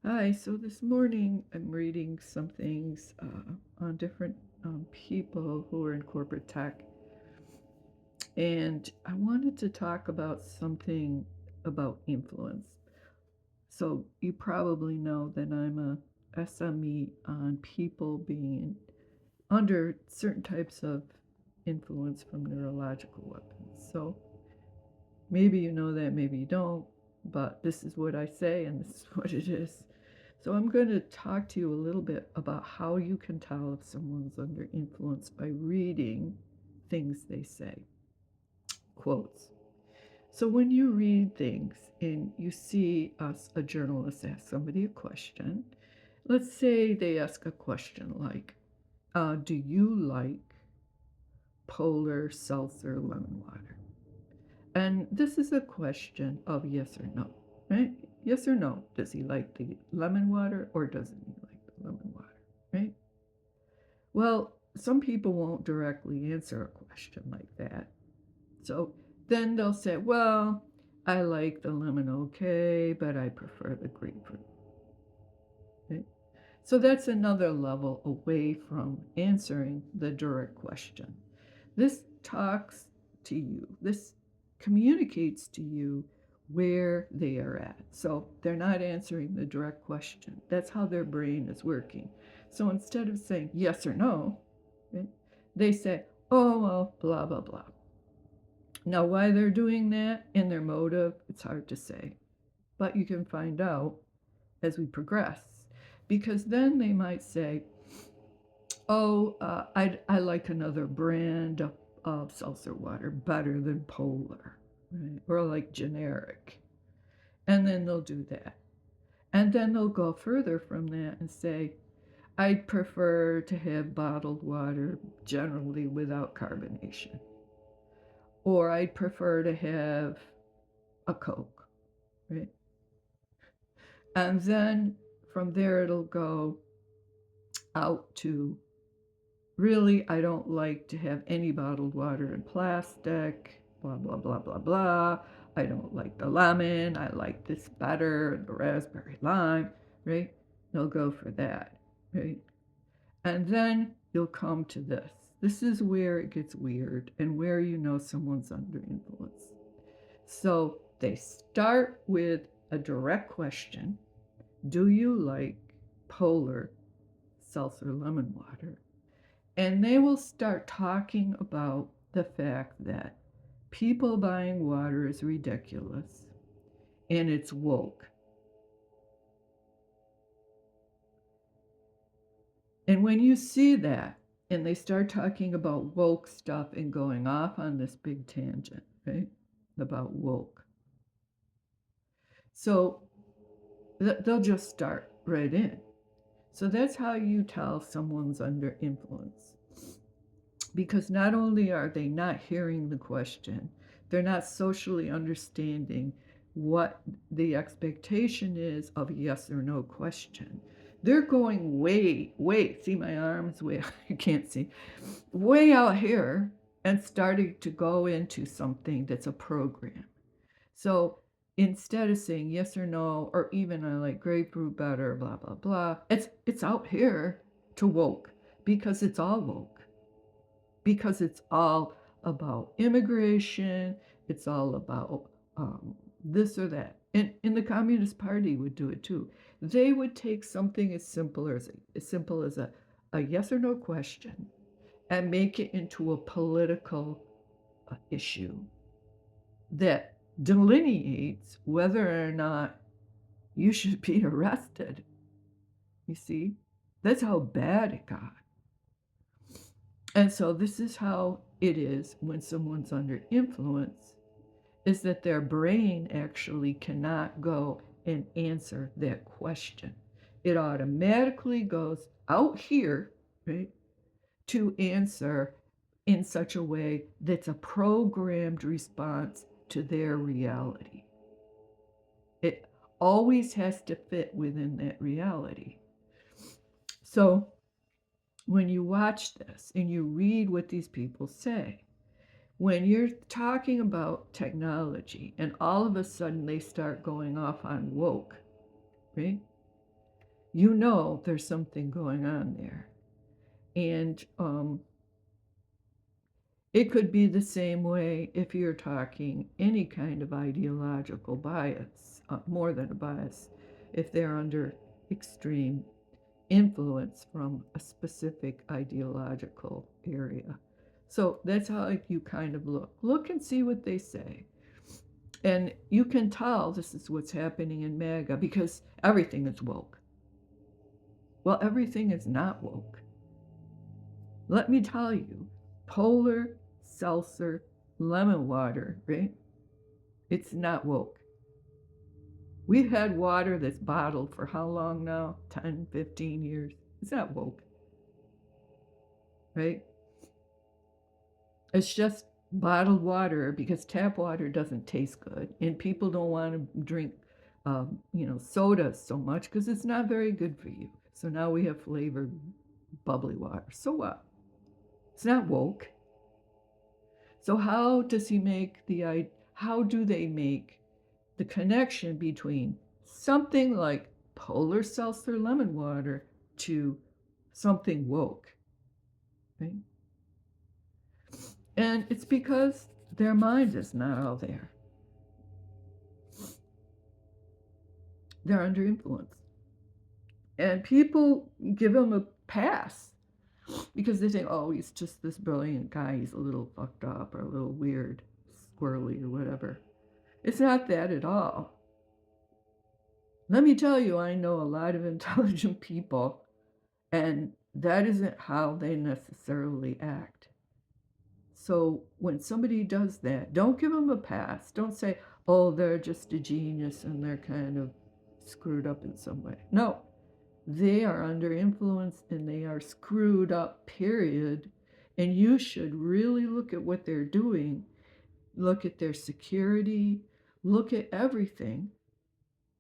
Hi, so this morning I'm reading some things on different people who are in corporate tech, and I wanted to talk about something about influence. So, you probably know that I'm a SME on people being under certain types of influence from neurological weapons. So, maybe you know that, maybe you don't, but this is what I say and this is what it is. So I'm going to talk to you a little bit about how you can tell if someone's under influence by reading things they say, quotes. So when you read things and you see a journalist ask somebody a question, let's say they ask a question like, do you like polar seltzer lemon water? And this is a question of yes or no, right? Yes or no. Does he like the lemon water or doesn't he like the lemon water, right? Well, some people won't directly answer a question like that. So then they'll say, well, I like the lemon okay, but I prefer the grapefruit. Right? So that's another level away from answering the direct question. This talks to you, this communicates to you where they are at. So they're not answering the direct question. That's how their brain is working. So instead of saying yes or no, right, they say, oh, well, blah, blah, blah. Now, why they're doing that and their motive, it's hard to say. But you can find out as we progress. Because then they might say, oh, I like another brand of seltzer water better than Polar, right? Or like generic. And then they'll do that. And then they'll go further from that and say, I'd prefer to have bottled water generally without carbonation. Or I'd prefer to have a Coke, right? And then from there it'll go out to really, I don't like to have any bottled water in plastic, blah, blah, blah, blah, blah. I don't like the lemon. I like this better, the raspberry lime, right? They'll go for that, right? And then you'll come to this. This is where it gets weird and where you know someone's under influence. So they start with a direct question. Do you like polar seltzer lemon water? And they will start talking about the fact that people buying water is ridiculous and it's woke. And when you see that, and they start talking about woke stuff and going off on this big tangent, right? About woke. So they'll just start right in. So that's how you tell someone's under influence. Because not only are they not hearing the question, they're not socially understanding what the expectation is of a yes or no question. They're going way, see my arms way, you can't see, way out here and starting to go into something that's a program. So instead of saying yes or no, or even I like grapefruit better, blah, blah, blah, it's out here to woke because it's all woke because it's all about immigration, it's all about this or that. And the Communist Party would do it too. They would take something as simple as a yes or no question and make it into a political issue that delineates whether or not you should be arrested. You see, that's how bad it got. And so this is how it is when someone's under influence, is that their brain actually cannot go and answer that question. It automatically goes out here, right, to answer in such a way that's a programmed response to their reality. It always has to fit within that reality. So when you watch this and you read what these people say, when you're talking about technology and all of a sudden they start going off on woke, right? you know there's something going on there. And it could be the same way if you're talking any kind of ideological bias, more than a bias, if they're under extreme influence from a specific ideological area. So that's how you kind of look. Look and see what they say. And you can tell this is what's happening in MAGA because everything is woke. Well, everything is not woke. Let me tell you, polar seltzer lemon water, right? It's not woke. We've had water that's bottled for how long now? 10, 15 years. It's not woke, right? It's just bottled water because tap water doesn't taste good, and people don't want to drink, soda so much because it's not very good for you. So now we have flavored bubbly water. So what? It's not woke. So how does he make how do they make the connection between something like polar seltzer lemon water to something woke, right? And it's because their mind is not all there. They're under influence. And people give him a pass because they think, oh, he's just this brilliant guy. He's a little fucked up or a little weird, squirrely or whatever. It's not that at all. Let me tell you, I know a lot of intelligent people, and that isn't how they necessarily act. So when somebody does that, don't give them a pass. Don't say, oh, they're just a genius and they're kind of screwed up in some way. No, they are under influence and they are screwed up, period. And you should really look at what they're doing, look at their security, look at everything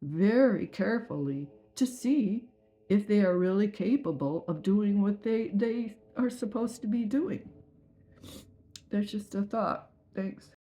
very carefully to see if they are really capable of doing what they are supposed to be doing. That's just a thought. Thanks.